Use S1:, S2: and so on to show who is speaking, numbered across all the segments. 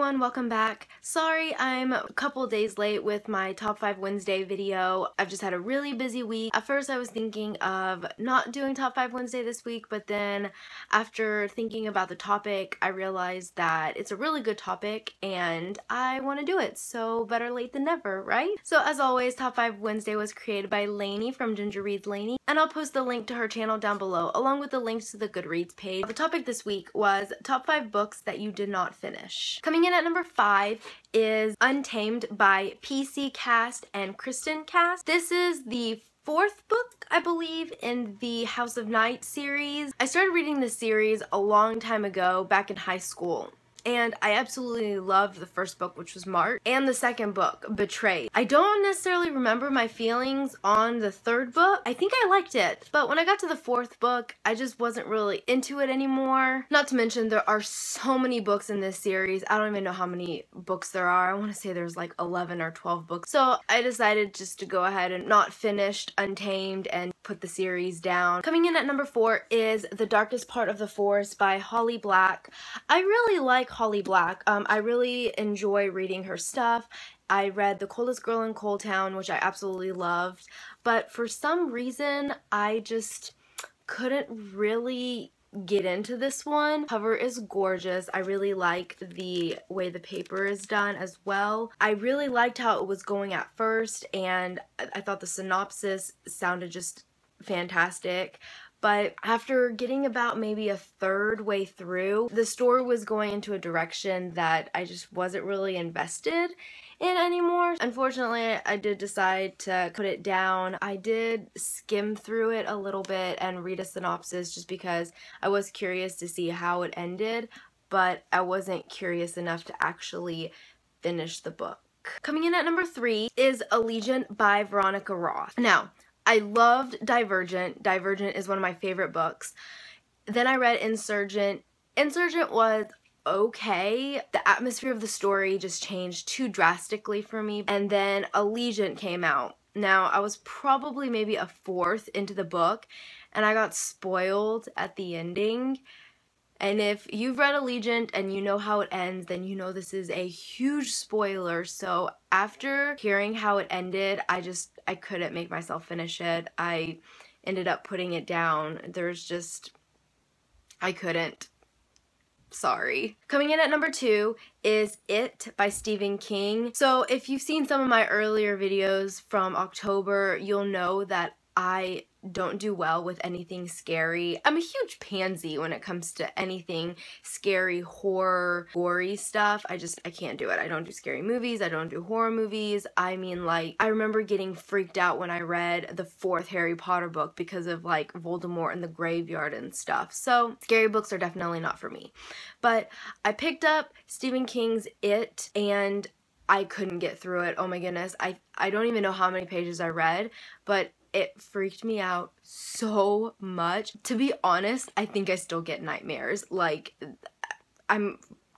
S1: everyone, welcome back. Sorry I'm a couple days late with my Top 5 Wednesday video. I've just had a really busy week. At first I was thinking of not doing Top 5 Wednesday this week, but then after thinking about the topic, I realized that it's a really good topic and I want to do it, so better late than never, right? So as always, Top 5 Wednesday was created by Lainey from Ginger Reads Lainey, and I'll post the link to her channel down below, along with the links to the Goodreads page. The topic this week was Top 5 Books That You Did Not Finish. Coming in at number 5 is Untamed by PC Cast and Kristen Cast. This is the fourth book, I believe, in the House of Night series. I started reading this series a long time ago, back in high school. And I absolutely loved the first book, which was March, and the second book, Betrayed. I don't necessarily remember my feelings on the third book. I think I liked it, but when I got to the fourth book, I just wasn't really into it anymore. Not to mention, there are so many books in this series. I don't even know how many books there are. I want to say there's like 11 or 12 books. So I decided just to go ahead and not finish Untamed and put the series down. Coming in at number 4 is The Darkest Part of the Forest by Holly Black. I really like Holly Black. I really enjoy reading her stuff. I read The Coldest Girl in Coal Town, which I absolutely loved, but for some reason I just couldn't really get into this one. Cover is gorgeous. I really like the way the paper is done as well. I really liked how it was going at first, and I thought the synopsis sounded just fantastic. But after getting about maybe a third way through, the story was going into a direction that I just wasn't really invested in anymore. Unfortunately, I did decide to put it down. I did skim through it a little bit and read a synopsis just because I was curious to see how it ended, but I wasn't curious enough to actually finish the book. Coming in at number 3 is Allegiant by Veronica Roth. Now, I loved Divergent. Divergent is one of my favorite books. Then I read Insurgent. Insurgent was okay. The atmosphere of the story just changed too drastically for me. And then Allegiant came out. Now, I was probably maybe a fourth into the book, and I got spoiled at the ending. And if you've read Allegiant and you know how it ends, then you know this is a huge spoiler. So after hearing how it ended, I couldn't make myself finish it. I ended up putting it down. I couldn't. Sorry. Coming in at number 2 is It by Stephen King. So if you've seen some of my earlier videos from October, you'll know that I don't do well with anything scary. I'm a huge pansy when it comes to anything scary, horror, gory stuff. I can't do it. I don't do scary movies. I don't do horror movies. I mean, like, I remember getting freaked out when I read the 4th Harry Potter book because of, like, Voldemort in the graveyard and stuff. So scary books are definitely not for me. But I picked up Stephen King's It, and I couldn't get through it. Oh my goodness. I don't even know how many pages I read, but it freaked me out so much. To be honest, I think I still get nightmares. Like,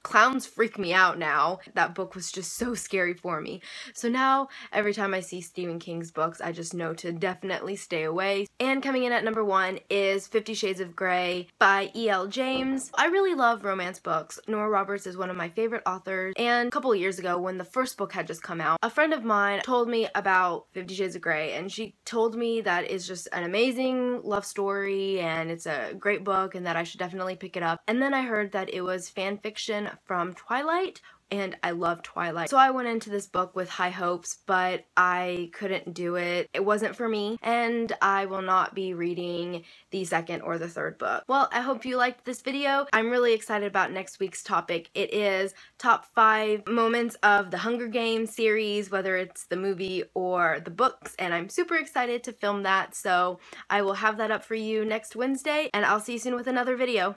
S1: clowns freak me out now. That book was just so scary for me. So now, every time I see Stephen King's books, I just know to definitely stay away. And coming in at number 1 is 50 Shades of Grey by E.L. James. I really love romance books. Nora Roberts is one of my favorite authors. And a couple of years ago, when the first book had just come out, a friend of mine told me about 50 Shades of Grey, and she told me that it's just an amazing love story and it's a great book and that I should definitely pick it up. And then I heard that it was fan fiction from Twilight, and I love Twilight. So I went into this book with high hopes, but I couldn't do it. It wasn't for me, and I will not be reading the second or the third book. Well, I hope you liked this video. I'm really excited about next week's topic. It is top 5 moments of the Hunger Games series, whether it's the movie or the books, and I'm super excited to film that. So I will have that up for you next Wednesday, and I'll see you soon with another video.